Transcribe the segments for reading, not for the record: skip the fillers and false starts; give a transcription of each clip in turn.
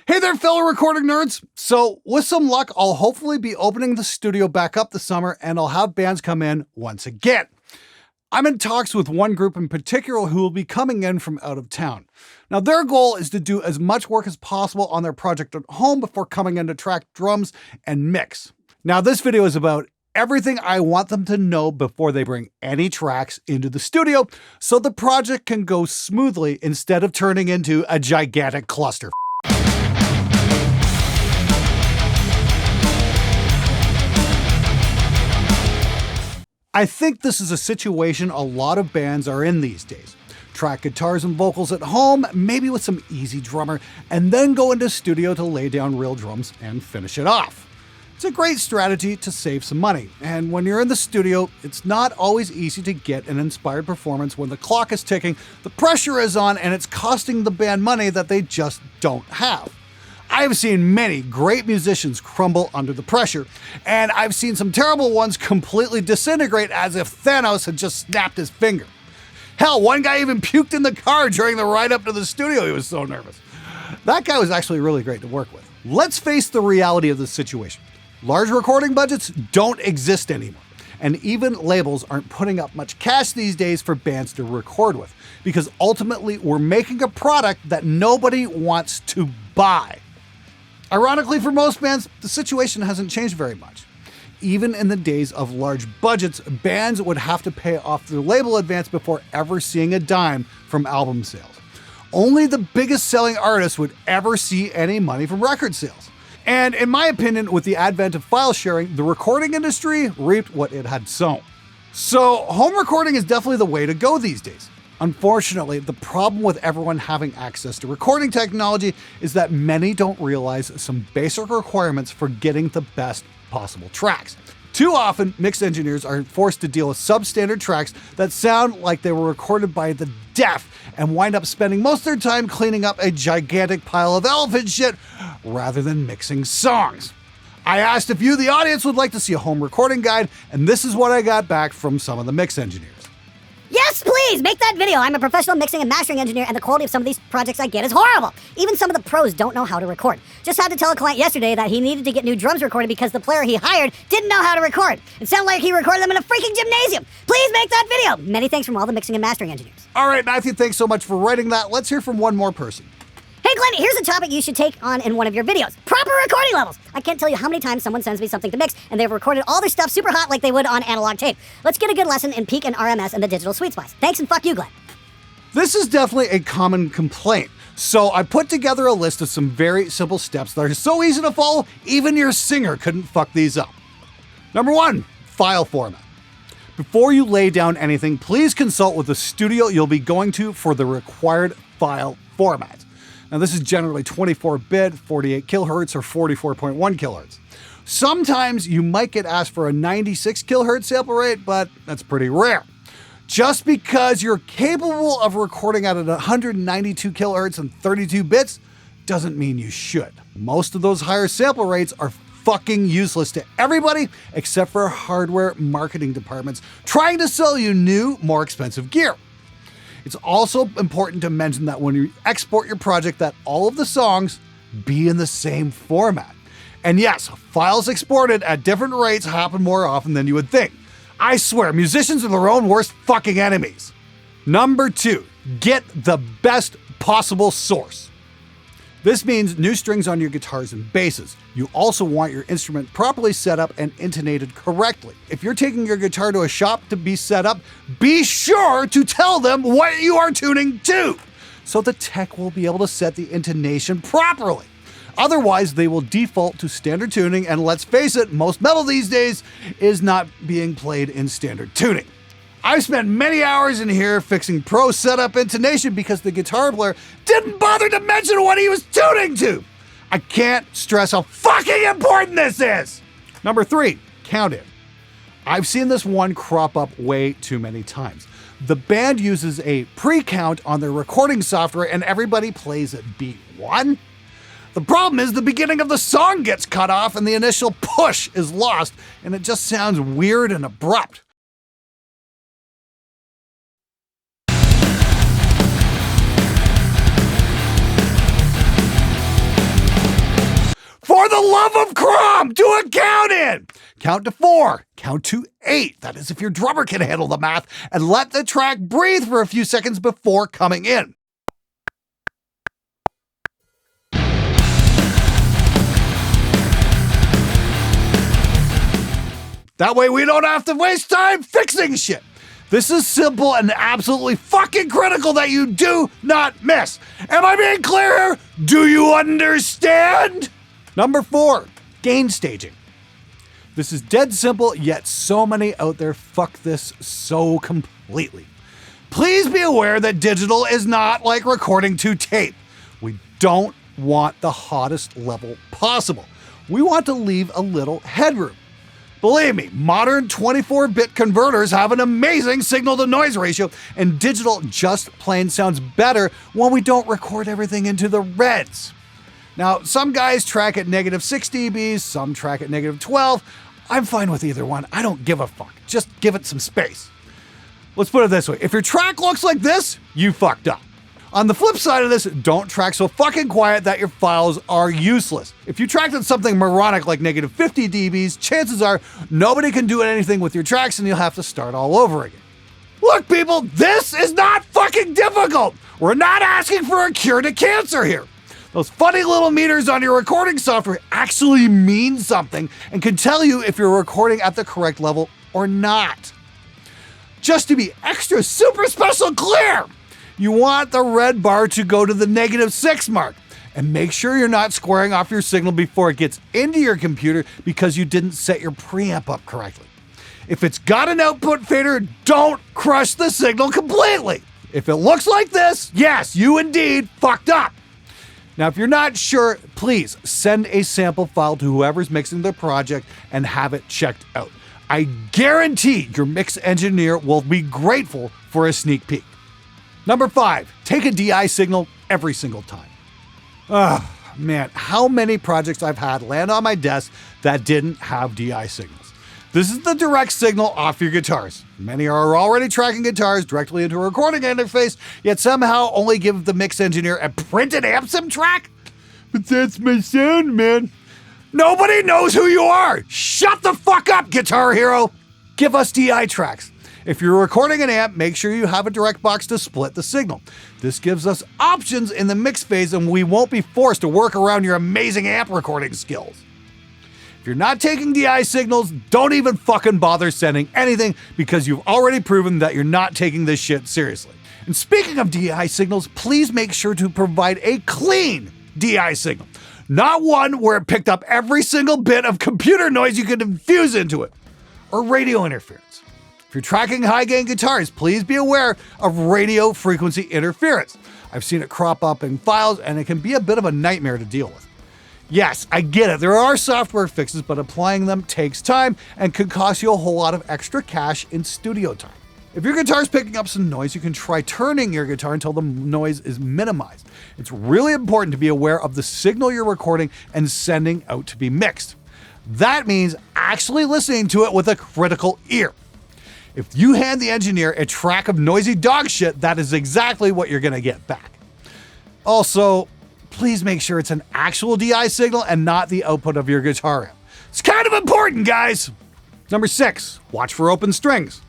Hey there, fellow recording nerds. So with some luck, I'll hopefully be opening the studio back up this summer and I'll have bands come in once again. I'm in talks with one group in particular who will be coming in from out of town. Now their goal is to do as much work as possible on their project at home before coming in to track drums and mix. Now this video is about everything I want them to know before they bring any tracks into the studio so the project can go smoothly instead of turning into a gigantic cluster. I think this is a situation a lot of bands are in these days. Track guitars and vocals at home, maybe with some easy drummer, and then go into studio to lay down real drums and finish it off. It's a great strategy to save some money, and when you're in the studio, it's not always easy to get an inspired performance when the clock is ticking, the pressure is on, and it's costing the band money that they just don't have. I've seen many great musicians crumble under the pressure, and I've seen some terrible ones completely disintegrate as if Thanos had just snapped his finger. Hell, one guy even puked in the car during the ride up to the studio. He was so nervous. That guy was actually really great to work with. Let's face the reality of the situation. Large recording budgets don't exist anymore, and even labels aren't putting up much cash these days for bands to record with, because ultimately we're making a product that nobody wants to buy. Ironically, for most bands, the situation hasn't changed very much. Even in the days of large budgets, bands would have to pay off their label advance before ever seeing a dime from album sales. Only the biggest selling artists would ever see any money from record sales. And in my opinion, with the advent of file sharing, the recording industry reaped what it had sown. So home recording is definitely the way to go these days. Unfortunately, the problem with everyone having access to recording technology is that many don't realize some basic requirements for getting the best possible tracks. Too often, mix engineers are forced to deal with substandard tracks that sound like they were recorded by the deaf and wind up spending most of their time cleaning up a gigantic pile of elephant shit rather than mixing songs. I asked if you, the audience, would like to see a home recording guide, and this is what I got back from some of the mix engineers. Yes, please, make that video. I'm a professional mixing and mastering engineer, and the quality of some of these projects I get is horrible. Even some of the pros don't know how to record. Just had to tell a client yesterday that he needed to get new drums recorded because the player he hired didn't know how to record. It sounded like he recorded them in a freaking gymnasium. Please make that video. Many thanks from all the mixing and mastering engineers. All right, Matthew, thanks so much for writing that. Let's hear from one more person. Hey Glenn, here's a topic you should take on in one of your videos. Proper recording levels. I can't tell you how many times someone sends me something to mix and they've recorded all their stuff super hot like they would on analog tape. Let's get a good lesson in peak and RMS and the digital sweet spots. Thanks and fuck you, Glenn. This is definitely a common complaint. So I put together a list of some very simple steps that are so easy to follow, even your singer couldn't fuck these up. Number 1, file format. Before you lay down anything, please consult with the studio you'll be going to for the required file format. Now this is generally 24-bit, 48 kilohertz, or 44.1 kilohertz. Sometimes you might get asked for a 96 kilohertz sample rate, but that's pretty rare. Just because you're capable of recording at 192 kilohertz and 32 bits doesn't mean you should. Most of those higher sample rates are fucking useless to everybody except for hardware marketing departments trying to sell you new, more expensive gear. It's also important to mention that when you export your project that all of the songs be in the same format. And yes, files exported at different rates happen more often than you would think. I swear, musicians are their own worst fucking enemies. Number 2, get the best possible source. This means new strings on your guitars and basses. You also want your instrument properly set up and intonated correctly. If you're taking your guitar to a shop to be set up, be sure to tell them what you are tuning to, so the tech will be able to set the intonation properly. Otherwise, they will default to standard tuning, and let's face it, most metal these days is not being played in standard tuning. I've spent many hours in here fixing pro setup intonation because the guitar player didn't bother to mention what he was tuning to. I can't stress how fucking important this is. Number 3, count in. I've seen this one crop up way too many times. The band uses a pre-count on their recording software and everybody plays at beat 1. The problem is the beginning of the song gets cut off and the initial push is lost, and it just sounds weird and abrupt. the love of crom, do a count in. Count to 4, count to 8. That is if your drummer can handle the math, and let the track breathe for a few seconds before coming in. That way we don't have to waste time fixing shit. This is simple and absolutely fucking critical that you do not miss. Am I being clear here? Do you understand? Number 4, gain staging. This is dead simple, yet so many out there fuck this so completely. Please be aware that digital is not like recording to tape. We don't want the hottest level possible. We want to leave a little headroom. Believe me, modern 24-bit converters have an amazing signal-to-noise ratio, and digital just plain sounds better when we don't record everything into the reds. Now, some guys track at -6 dBs, some track at -12. I'm fine with either one. I don't give a fuck. Just give it some space. Let's put it this way. If your track looks like this, you fucked up. On the flip side of this, don't track so fucking quiet that your files are useless. If you tracked at something moronic like -50 dBs, chances are nobody can do anything with your tracks and you'll have to start all over again. Look, people, this is not fucking difficult. We're not asking for a cure to cancer here. Those funny little meters on your recording software actually mean something and can tell you if you're recording at the correct level or not. Just to be extra super special clear, you want the red bar to go to the -6 mark, and make sure you're not squaring off your signal before it gets into your computer because you didn't set your preamp up correctly. If it's got an output fader, don't crush the signal completely. If it looks like this, yes, you indeed fucked up. Now, if you're not sure, please send a sample file to whoever's mixing the project and have it checked out. I guarantee your mix engineer will be grateful for a sneak peek. Number 5, take a DI signal every single time. Man, how many projects I've had land on my desk that didn't have DI signals. This is the direct signal off your guitars. Many are already tracking guitars directly into a recording interface, yet somehow only give the mix engineer a printed amp sim track? But that's my sound, man. Nobody knows who you are. Shut the fuck up, Guitar Hero. Give us DI tracks. If you're recording an amp, make sure you have a direct box to split the signal. This gives us options in the mix phase and we won't be forced to work around your amazing amp recording skills. If you're not taking DI signals, don't even fucking bother sending anything because you've already proven that you're not taking this shit seriously. And speaking of DI signals, please make sure to provide a clean DI signal. Not one where it picked up every single bit of computer noise you could infuse into it, or radio interference. If you're tracking high-gain guitars, please be aware of radio frequency interference. I've seen it crop up in files, and it can be a bit of a nightmare to deal with. Yes, I get it. There are software fixes, but applying them takes time and could cost you a whole lot of extra cash in studio time. If your guitar's picking up some noise, you can try turning your guitar until the noise is minimized. It's really important to be aware of the signal you're recording and sending out to be mixed. That means actually listening to it with a critical ear. If you hand the engineer a track of noisy dog shit, that is exactly what you're gonna get back. Also, please make sure it's an actual DI signal and not the output of your guitar amp. It's kind of important, guys. Number 6, watch for open strings.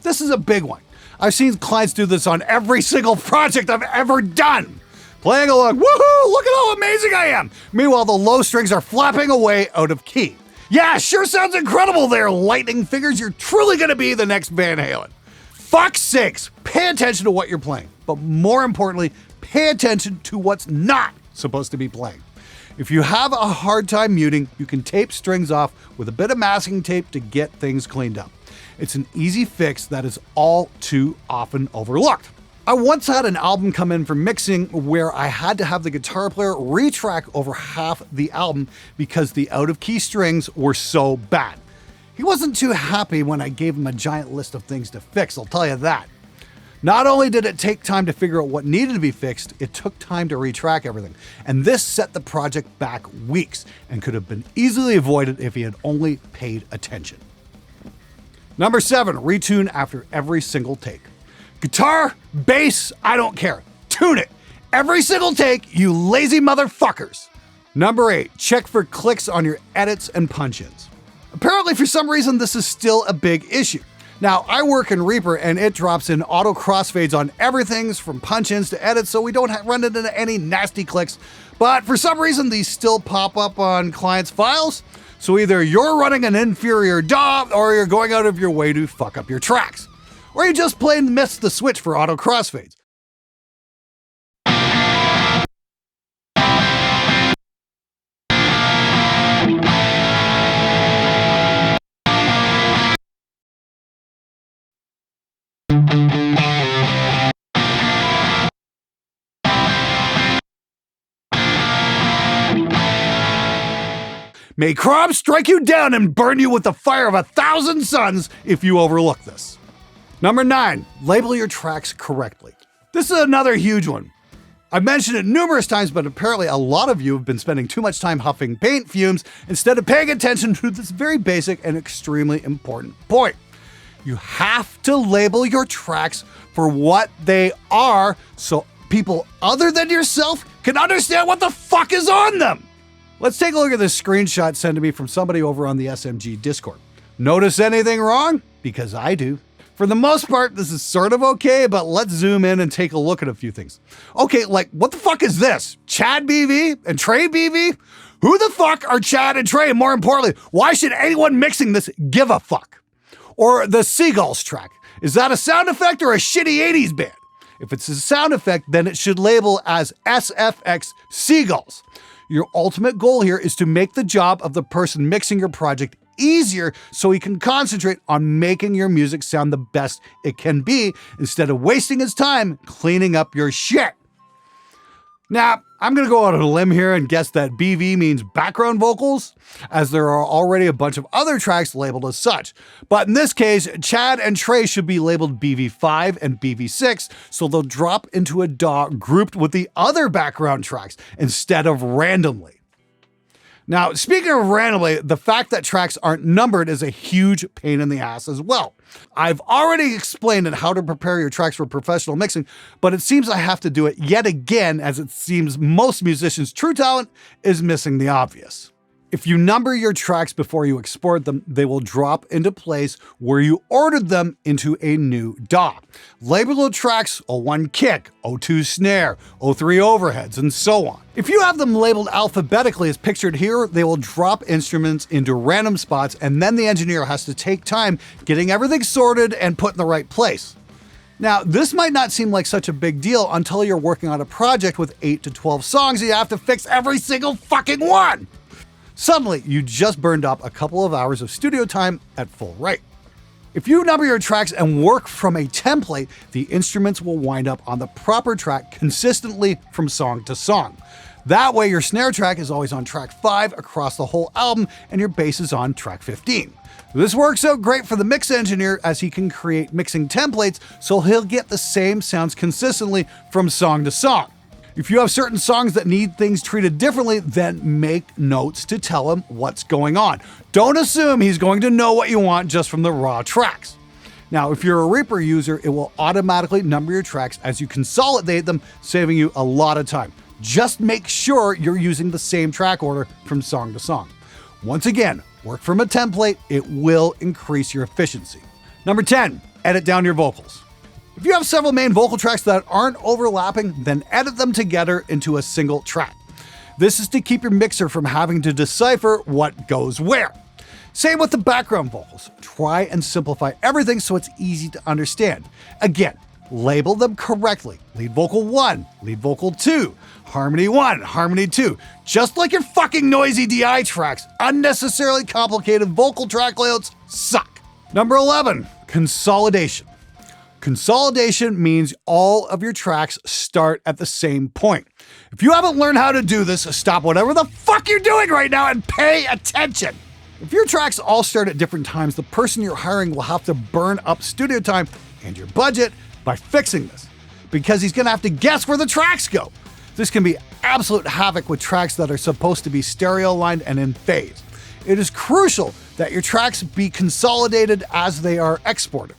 This is a big one. I've seen clients do this on every single project I've ever done. Playing along, woohoo, look at how amazing I am. Meanwhile, the low strings are flapping away out of key. Yeah, sure sounds incredible there, lightning fingers. You're truly gonna be the next Van Halen. Fuck's sakes, pay attention to what you're playing, but more importantly, pay attention to what's not supposed to be playing. If you have a hard time muting, you can tape strings off with a bit of masking tape to get things cleaned up. It's an easy fix that is all too often overlooked. I once had an album come in for mixing where I had to have the guitar player retrack over half the album because the out-of-key strings were so bad. He wasn't too happy when I gave him a giant list of things to fix, I'll tell you that. Not only did it take time to figure out what needed to be fixed, it took time to retrack everything. And this set the project back weeks and could have been easily avoided if he had only paid attention. Number 7, retune after every single take. Guitar, bass, I don't care. Tune it. Every single take, you lazy motherfuckers. Number 8, check for clicks on your edits and punch-ins. Apparently, for some reason, this is still a big issue. Now, I work in Reaper and it drops in auto crossfades on everything from punch-ins to edits, so we don't run into any nasty clicks. But for some reason, these still pop up on clients' files. So either you're running an inferior DAW or you're going out of your way to fuck up your tracks. Or you just plain missed the switch for auto crossfades. May Crom strike you down and burn you with the fire of 1,000 suns if you overlook this. Number 9, label your tracks correctly. This is another huge one. I've mentioned it numerous times, but apparently a lot of you have been spending too much time huffing paint fumes instead of paying attention to this very basic and extremely important point. You have to label your tracks for what they are so people other than yourself can understand what the fuck is on them. Let's take a look at this screenshot sent to me from somebody over on the SMG Discord. Notice anything wrong? Because I do. For the most part, this is sort of okay, but let's zoom in and take a look at a few things. Okay, like, what the fuck is this? Chad BV and Trey BV? Who the fuck are Chad and Trey? And more importantly, why should anyone mixing this give a fuck? Or the Seagulls track. Is that a sound effect or a shitty 80s band? If it's a sound effect, then it should label as SFX Seagulls. Your ultimate goal here is to make the job of the person mixing your project easier so he can concentrate on making your music sound the best it can be instead of wasting his time cleaning up your shit. Now, I'm gonna go out on a limb here and guess that BV means background vocals, as there are already a bunch of other tracks labeled as such. But in this case, Chad and Trey should be labeled BV5 and BV6, so they'll drop into a DAW grouped with the other background tracks instead of randomly. Now, speaking of randomly, the fact that tracks aren't numbered is a huge pain in the ass as well. I've already explained how to prepare your tracks for professional mixing, but it seems I have to do it yet again, as it seems most musicians' true talent is missing the obvious. If you number your tracks before you export them, they will drop into place where you ordered them into a new DAW. Label the tracks 01 kick, 02 snare, 03 overheads, and so on. If you have them labeled alphabetically as pictured here, they will drop instruments into random spots, and then the engineer has to take time getting everything sorted and put in the right place. Now, this might not seem like such a big deal until you're working on a project with 8 to 12 songs and you have to fix every single fucking one. Suddenly, you just burned up a couple of hours of studio time at full rate. If you number your tracks and work from a template, the instruments will wind up on the proper track consistently from song to song. That way, your snare track is always on track 5 across the whole album, and your bass is on track 15. This works out great for the mix engineer, as he can create mixing templates so he'll get the same sounds consistently from song to song. If you have certain songs that need things treated differently, then make notes to tell him what's going on. Don't assume he's going to know what you want just from the raw tracks. Now, if you're a Reaper user, it will automatically number your tracks as you consolidate them, saving you a lot of time. Just make sure you're using the same track order from song to song. Once again, work from a template. It will increase your efficiency. Number 10, edit down your vocals. If you have several main vocal tracks that aren't overlapping, then edit them together into a single track. This is to keep your mixer from having to decipher what goes where. Same with the background vocals. Try and simplify everything so it's easy to understand. Again, label them correctly. Lead vocal 1, lead vocal 2, harmony 1, harmony 2. Just like your fucking noisy DI tracks, unnecessarily complicated vocal track layouts suck. Number 11, consolidation. Consolidation means all of your tracks start at the same point. If you haven't learned how to do this, stop whatever the fuck you're doing right now and pay attention. If your tracks all start at different times, the person you're hiring will have to burn up studio time and your budget by fixing this, because he's gonna have to guess where the tracks go. This can be absolute havoc with tracks that are supposed to be stereo aligned and in phase. It is crucial that your tracks be consolidated as they are exported.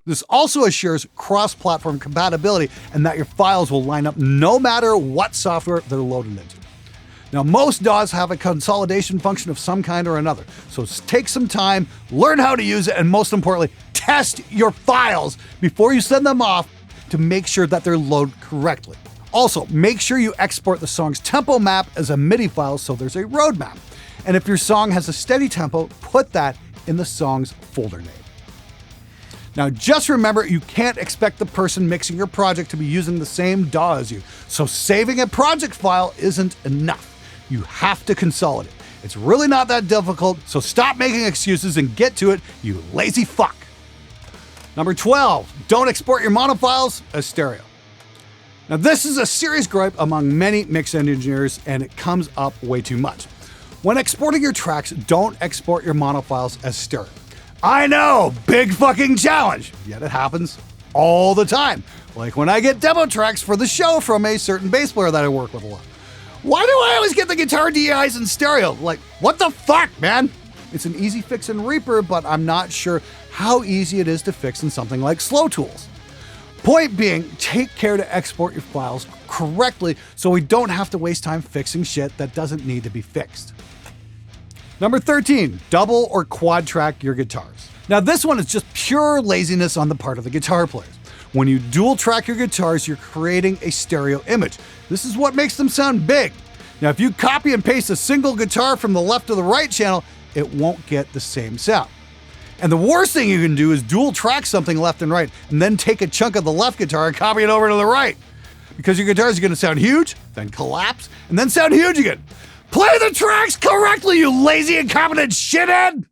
This also assures cross-platform compatibility and that your files will line up no matter what software they're loaded into. Now, most DAWs have a consolidation function of some kind or another, so take some time, learn how to use it, and most importantly, test your files before you send them off to make sure that they're loaded correctly. Also, make sure you export the song's tempo map as a MIDI file so there's a roadmap. And if your song has a steady tempo, put that in the song's folder name. Now, just remember, you can't expect the person mixing your project to be using the same DAW as you, so saving a project file isn't enough. You have to consolidate. It's really not that difficult, so stop making excuses and get to it, you lazy fuck. Number 12, don't export your mono files as stereo. Now, this is a serious gripe among many mix engineers, and it comes up way too much. When exporting your tracks, don't export your mono files as stereo. I know, big fucking challenge, yet it happens all the time. Like when I get demo tracks for the show from a certain bass player that I work with a lot. Why do I always get the guitar DIs in stereo? Like, what the fuck, man? It's an easy fix in Reaper, but I'm not sure how easy it is to fix in something like Slow Tools. Point being, take care to export your files correctly so we don't have to waste time fixing shit that doesn't need to be fixed. Number 13, double or quad track your guitars. Now, this one is just pure laziness on the part of the guitar players. When you dual track your guitars, you're creating a stereo image. This is what makes them sound big. Now, if you copy and paste a single guitar from the left to the right channel, it won't get the same sound. And the worst thing you can do is dual track something left and right, and then take a chunk of the left guitar and copy it over to the right. Because your guitars are going to sound huge, then collapse, and then sound huge again. Play the tracks correctly, you lazy, incompetent shithead!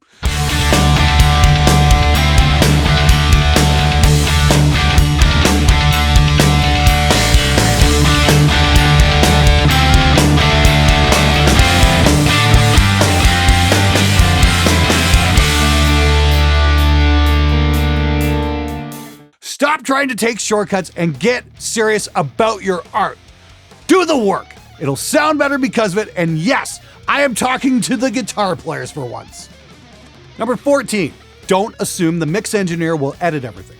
Stop trying to take shortcuts and get serious about your art. Do the work. It'll sound better because of it, and yes, I am talking to the guitar players for once. Number 14, don't assume the mix engineer will edit everything.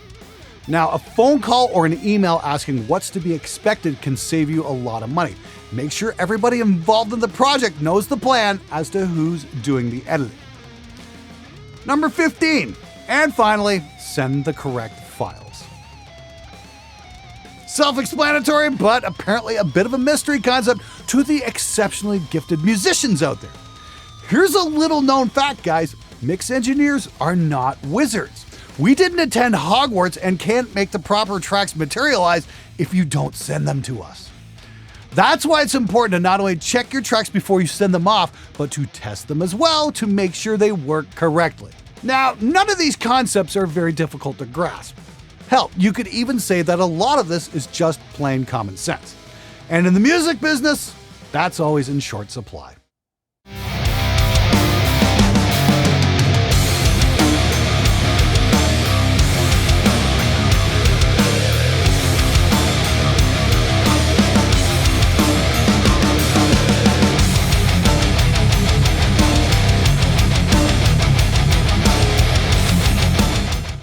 Now, a phone call or an email asking what's to be expected can save you a lot of money. Make sure everybody involved in the project knows the plan as to who's doing the editing. Number 15, and finally, send the correct files. Self-explanatory, but apparently a bit of a mystery concept to the exceptionally gifted musicians out there. Here's a little known fact, guys. Mix engineers are not wizards. We didn't attend Hogwarts and can't make the proper tracks materialize if you don't send them to us. That's why it's important to not only check your tracks before you send them off, but to test them as well to make sure they work correctly. Now, none of these concepts are very difficult to grasp. Hell, you could even say that a lot of this is just plain common sense. And in the music business, that's always in short supply.